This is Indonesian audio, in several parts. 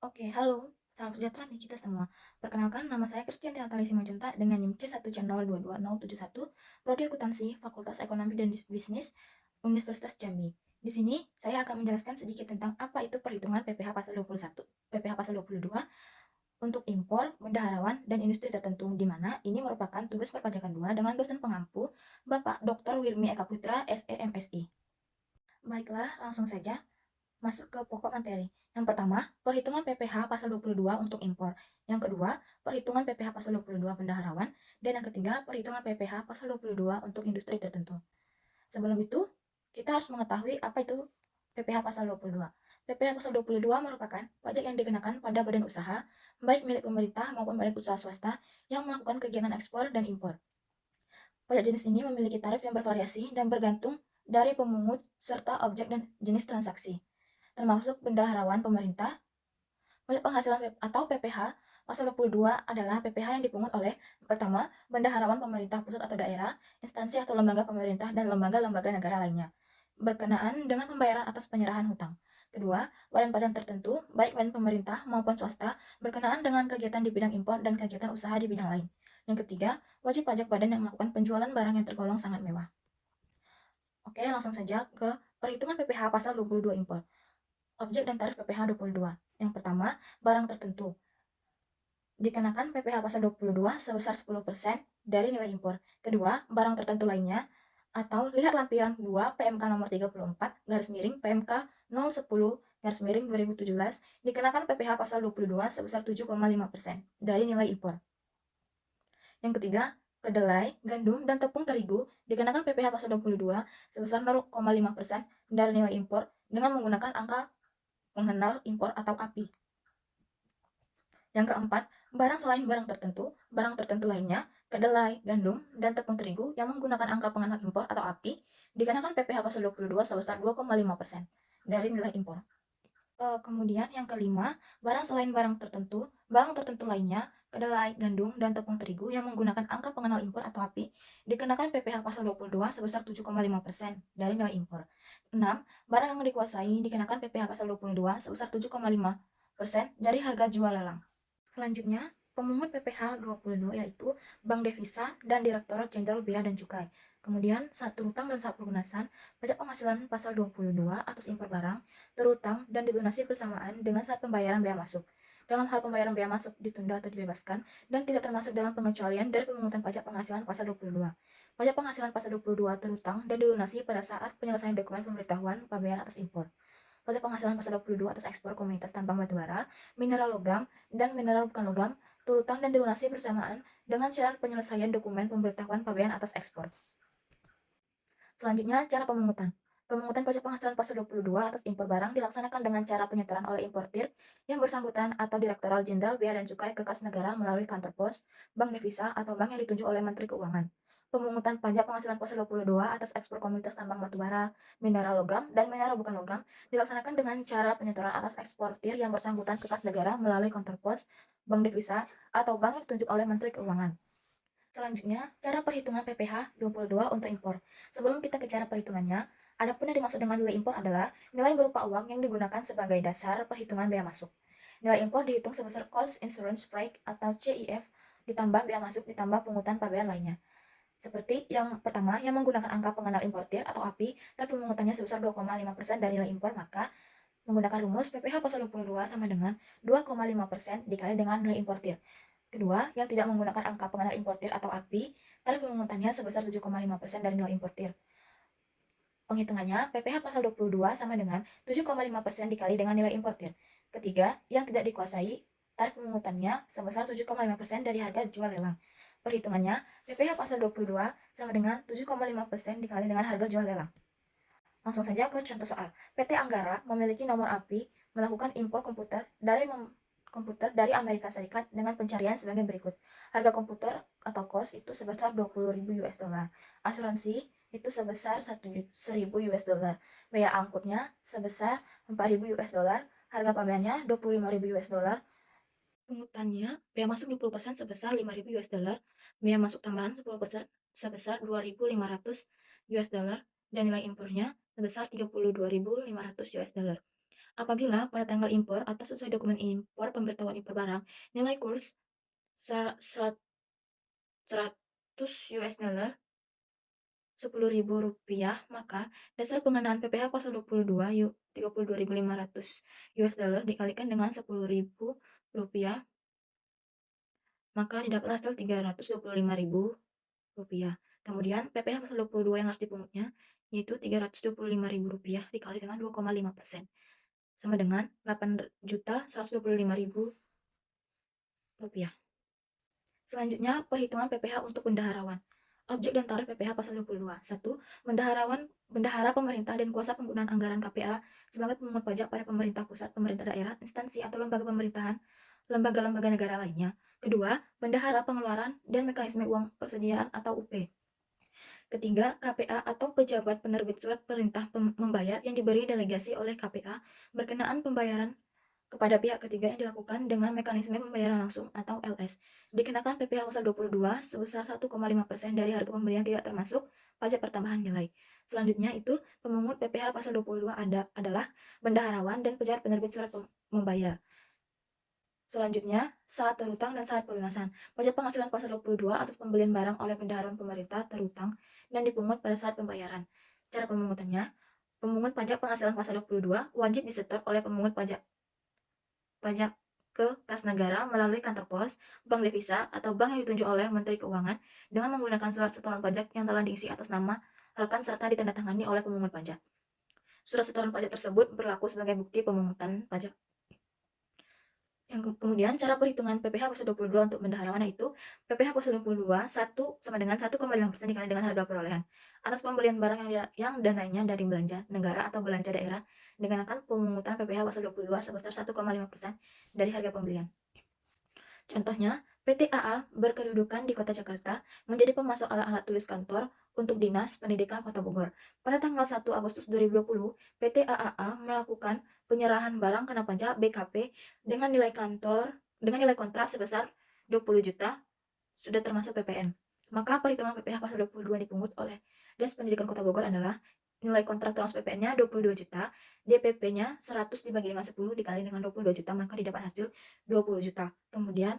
Oke, halo. Salam sejahtera nih kita semua. Perkenalkan, nama saya Kristianti Natali Simanjuntak dengan NIM C1 Channel 22071, Prodi Akuntansi, Fakultas Ekonomi dan Bisnis, Universitas Jambi. Di sini, saya akan menjelaskan sedikit tentang apa itu perhitungan PPh pasal 21, PPh pasal 22 untuk impor, bendaharawan, dan industri tertentu, di mana ini merupakan tugas perpajakan 2 dengan dosen pengampu, Bapak Dr. Wirmi Eka Putra, SEMSI. Baiklah, langsung saja masuk ke pokok materi. Yang pertama, perhitungan PPh pasal 22 untuk impor. Yang kedua, perhitungan PPh pasal 22 bendaharawan. Dan yang ketiga, perhitungan PPh pasal 22 untuk industri tertentu. Sebelum itu, kita harus mengetahui apa itu PPh pasal 22. PPh pasal 22 merupakan pajak yang dikenakan pada badan usaha, baik milik pemerintah maupun badan usaha swasta yang melakukan kegiatan ekspor dan impor. Pajak jenis ini memiliki tarif yang bervariasi dan bergantung dari pemungut serta objek dan jenis transaksi, termasuk bendaharawan pemerintah. Pajak penghasilan atau PPh pasal 22 adalah PPh yang dipungut oleh pertama, bendaharawan pemerintah pusat atau daerah, instansi atau lembaga pemerintah dan lembaga-lembaga negara lainnya, berkenaan dengan pembayaran atas penyerahan hutang. Kedua, badan badan tertentu, baik badan pemerintah maupun swasta, berkenaan dengan kegiatan di bidang impor dan kegiatan usaha di bidang lain. Yang ketiga, wajib pajak badan yang melakukan penjualan barang yang tergolong sangat mewah. Oke, langsung saja ke perhitungan PPh pasal 22 impor. Objek dan tarif PPh 22. Yang pertama, barang tertentu. Dikenakan PPh pasal 22 sebesar 10% dari nilai impor. Kedua, barang tertentu lainnya atau lihat lampiran 2 PMK nomor 34 garis miring PMK 010 garis miring 2017 dikenakan PPh pasal 22 sebesar 7,5% dari nilai impor. Yang ketiga, kedelai, gandum, dan tepung terigu dikenakan PPh pasal 22 sebesar 0,5% dari nilai impor dengan menggunakan angka pengenal impor atau API. Yang keempat, barang tertentu lainnya, kedelai, gandum, dan tepung terigu yang menggunakan angka pengenal impor atau API dikenakan PPh pasal 22 sebesar 2,5% dari nilai impor. Kemudian yang kelima, barang tertentu lainnya, kedelai, gandum, dan tepung terigu yang menggunakan angka pengenal impor atau API dikenakan PPh pasal 22 sebesar 7,5% dari nilai impor. 6. Barang yang dikuasai dikenakan PPh pasal 22 sebesar 7,5% dari harga jual lelang. Selanjutnya, pemungut PPh 22 yaitu Bank Devisa dan Direktorat Jenderal Bea dan Cukai. Kemudian, saat terutang dan saat pelunasan, pajak penghasilan pasal 22 atas impor barang, terutang dan dilunasi bersamaan dengan saat pembayaran bea masuk. Dalam hal pembayaran bea masuk ditunda atau dibebaskan dan tidak termasuk dalam pengecualian dari pemungutan pajak penghasilan pasal 22. Pajak penghasilan pasal 22 terutang dan dilunasi pada saat penyelesaian dokumen pemberitahuan pabean atas impor. Pajak penghasilan pasal 22 atas ekspor komoditas tambang batubara, mineral logam, dan mineral bukan logam, terutang dan dilunasi bersamaan dengan syarat penyelesaian dokumen pemberitahuan pabean atas ekspor. Selanjutnya, cara pemungutan. Pemungutan pajak penghasilan pasal 22 atas impor barang dilaksanakan dengan cara penyetoran oleh importir yang bersangkutan atau Direktorat Jenderal Bea dan Cukai ke kas negara melalui kantor pos, bank devisa, atau bank yang ditunjuk oleh Menteri Keuangan. Pemungutan pajak penghasilan pasal 22 atas ekspor komoditas tambang batubara, mineral logam, dan mineral bukan logam dilaksanakan dengan cara penyetoran atas eksportir yang bersangkutan ke kas negara melalui kantor pos, bank devisa, atau bank yang ditunjuk oleh Menteri Keuangan. Selanjutnya, cara perhitungan PPh 22 untuk impor. Sebelum kita ke cara perhitungannya, adapun yang dimaksud dengan nilai impor adalah nilai berupa uang yang digunakan sebagai dasar perhitungan bea masuk. Nilai impor dihitung sebesar Cost Insurance Break atau CIF ditambah bea masuk ditambah pungutan pabean lainnya. Seperti yang pertama, yang menggunakan angka pengenal importir atau API dan pemungutannya sebesar 2,5% dari nilai impor, maka menggunakan rumus PPh pasal 22 sama dengan 2,5% dikali dengan nilai importir. Kedua, yang tidak menggunakan angka pengenal importir atau API, tarif pemungutannya sebesar 7,5% dari nilai importir. Penghitungannya, PPh pasal 22 sama dengan 7,5% dikali dengan nilai importir. Ketiga, yang tidak dikuasai, tarif pemungutannya sebesar 7,5% dari harga jual lelang. Perhitungannya, PPh pasal 22 sama dengan 7,5% dikali dengan harga jual lelang. Langsung saja ke contoh soal. PT Anggara memiliki nomor API melakukan impor komputer dari Amerika Serikat dengan pencarian sebagai berikut. Harga komputer atau kos itu sebesar 20.000 US dollar. Asuransi itu sebesar 1.000 US dollar. Biaya angkutnya sebesar 4.000 US dollar. Harga pabeannya 25.000 US dollar. Pungutannya, bea masuk 20% sebesar 5.000 US dollar. Bea masuk tambahan 10% sebesar 2.500 US dollar. Dan nilai impornya sebesar 32.500 US dollar. Apabila pada tanggal impor atau sesuai dokumen impor pemberitahuan impor barang, nilai kurs sa- sa- 100 US dollar Rp10.000, maka dasar pengenaan PPh pasal 22 Rp32.500 US dollar dikalikan dengan Rp10.000, maka didapatlah hasil Rp325.000. Kemudian PPh pasal 22 yang harus dipungutnya yaitu Rp325.000 dikali dengan 2,5%, sama dengan Rp8.125.000. Selanjutnya, perhitungan PPh untuk bendaharawan. Objek dan tarif PPh pasal 22. 1. Bendahara pemerintah dan kuasa penggunaan anggaran KPA sebagai pemungut pajak pada pemerintah pusat, pemerintah daerah, instansi atau lembaga pemerintahan, lembaga-lembaga negara lainnya. Kedua, bendahara pengeluaran dan mekanisme uang persediaan atau UP. Ketiga, KPA atau pejabat penerbit surat perintah membayar yang diberi delegasi oleh KPA berkenaan pembayaran kepada pihak ketiga yang dilakukan dengan mekanisme pembayaran langsung atau LS. Dikenakan PPh pasal 22 sebesar 1,5% dari harga pembelian tidak termasuk pajak pertambahan nilai. Selanjutnya itu pemungut PPh pasal 22 adalah bendaharawan dan pejabat penerbit surat membayar. Selanjutnya, saat terhutang dan saat pelunasan. Pajak penghasilan pasal 22 atas pembelian barang oleh bendaharawan pemerintah terhutang dan dipungut pada saat pembayaran. Cara pemungutannya, pemungut pajak penghasilan pasal 22 wajib disetor oleh pemungut pajak ke kas negara melalui kantor pos, bank devisa, atau bank yang ditunjuk oleh Menteri Keuangan dengan menggunakan surat setoran pajak yang telah diisi atas nama rekan serta ditandatangani oleh pemungut pajak. Surat setoran pajak tersebut berlaku sebagai bukti pemungutan pajak. Kemudian cara perhitungan PPh pasal 22 untuk bendaharawan yaitu PPh pasal 22 sama dengan 1,5% dikali dengan harga perolehan atas pembelian barang yang dananya dari belanja negara atau belanja daerah dikenakan pemungutan PPh pasal 22 sebesar 1,5% dari harga pembelian. Contohnya, PT AA berkedudukan di Kota Jakarta menjadi pemasok alat-alat tulis kantor untuk Dinas Pendidikan Kota Bogor. Pada tanggal 1 Agustus 2020, PT AAA melakukan penyerahan barang kena pajak BKP dengan nilai kontrak sebesar 20 juta sudah termasuk PPN. Maka perhitungan PPh pasal 22 dipungut oleh Dinas Pendidikan Kota Bogor adalah nilai kontrak termasuk PPN-nya 22 juta, DPP-nya 100 dibagi dengan 10 dikali dengan 22 juta, maka didapat hasil 20 juta. Kemudian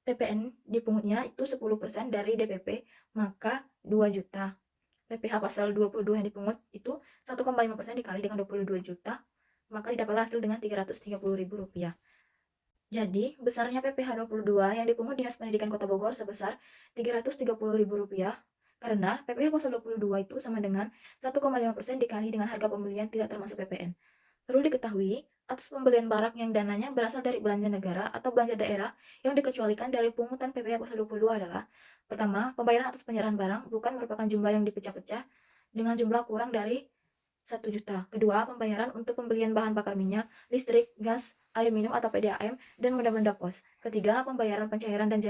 PPN dipungutnya itu 10% dari DPP, maka 2 juta. PPh pasal 22 yang dipungut itu 1,5% dikali dengan 22 juta, maka didapatlah hasil dengan Rp330.000. Jadi, besarnya PPh 22 yang dipungut Dinas Pendidikan Kota Bogor sebesar Rp330.000 karena PPh pasal 22 itu sama dengan 1,5% dikali dengan harga pembelian tidak termasuk PPN. Perlu diketahui, atas pembelian barang yang dananya berasal dari belanja negara atau belanja daerah yang dikecualikan dari pungutan PPh pasal 22 adalah: pertama, pembayaran atas penyerahan barang bukan merupakan jumlah yang dipecah-pecah dengan jumlah kurang dari 1 juta. Kedua, pembayaran untuk pembelian bahan bakar minyak, listrik, gas, air minum atau PDAM, dan benda-benda pos. Ketiga, pembayaran pencairan dan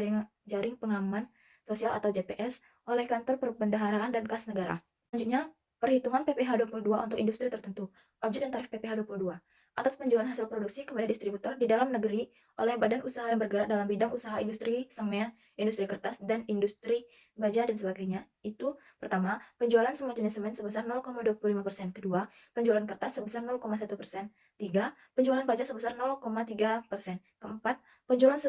jaring pengaman sosial atau JPS oleh kantor perbendaharaan dan kas negara. Selanjutnya, perhitungan PPh 22 untuk industri tertentu. Objek dan tarif PPh 22. Atas penjualan hasil produksi kepada distributor di dalam negeri oleh badan usaha yang bergerak dalam bidang usaha industri semen, industri kertas, dan industri baja dan sebagainya. Itu pertama, penjualan semua jenis semen sebesar 0,25%. Kedua, penjualan kertas sebesar 0,1%. Tiga, penjualan baja sebesar 0,3%. Keempat, penjualan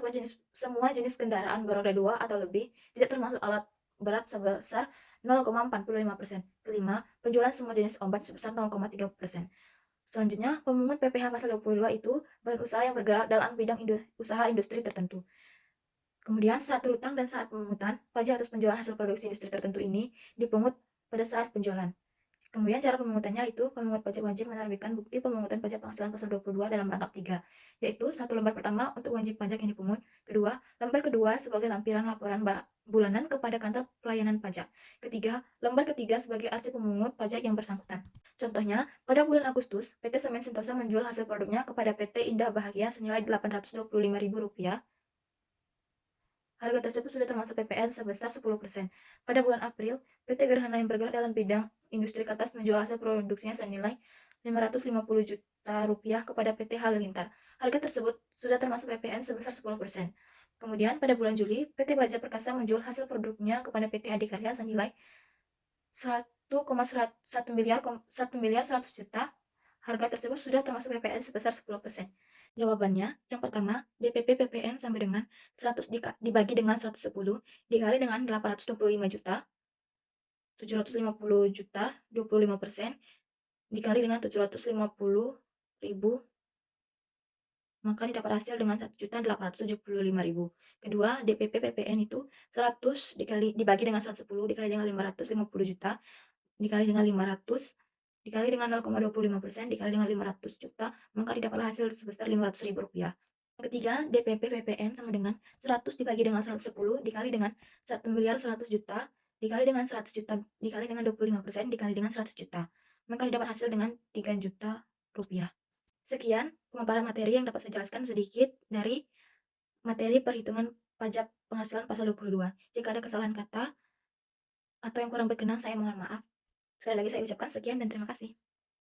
semua jenis kendaraan beroda 2 atau lebih, tidak termasuk alat berat sebesar 0,45%. Kelima, penjualan semua jenis obat sebesar 0,3%. Selanjutnya, pemungut PPh pasal 22 itu badan usaha yang bergerak dalam bidang usaha industri tertentu. Kemudian, saat terhutang dan saat pemungutan, pajak atas penjualan hasil produksi industri tertentu ini dipungut pada saat penjualan. Kemudian cara pemungutannya itu pemungut pajak wajib menerbitkan bukti pemungutan pajak penghasilan pasal 22 dalam rangkap 3, yaitu satu lembar pertama untuk wajib pajak yang dipungut, kedua, lembar kedua sebagai lampiran laporan bulanan kepada kantor pelayanan pajak, ketiga, lembar ketiga sebagai arsip pemungut pajak yang bersangkutan. Contohnya, pada bulan Agustus, PT Semen Sentosa menjual hasil produknya kepada PT Indah Bahagia senilai Rp825.000. Harga tersebut sudah termasuk PPN sebesar 10%. Pada bulan April, PT Gerhana yang bergerak dalam bidang industri kertas menjual hasil produksinya senilai Rp550 juta kepada PT Halilintar. Harga tersebut sudah termasuk PPN sebesar 10%. Kemudian pada bulan Juli, PT Baja Perkasa menjual hasil produknya kepada PT Adikarya senilai 1 miliar 100 juta Harga tersebut sudah termasuk PPN sebesar 10%. Jawabannya, yang pertama, DPP PPN sama dengan 100 dibagi dengan 110 dikali dengan 825 juta, 750 juta, 25% dikali dengan 750.000, maka didapat hasil dengan 1.875.000. Kedua, DPP PPN itu 100 dibagi dengan 110 dikali dengan 550 juta dikali dengan 500 dikali dengan 0,25% dikali dengan 500 juta, maka didapatlah hasil sebesar Rp500.000. Yang ketiga, DPP PPN sama dengan 100 dibagi dengan 110 dikali dengan 1.100.000.000 dikali dengan 100 juta dikali dengan 25% dikali dengan 100 juta, maka didapat hasil dengan Rp3 juta. Sekian pemaparan materi yang dapat saya jelaskan sedikit dari materi perhitungan pajak penghasilan pasal 22. Jika ada kesalahan kata atau yang kurang berkenan, saya mohon maaf. Sekali lagi saya ucapkan sekian dan terima kasih.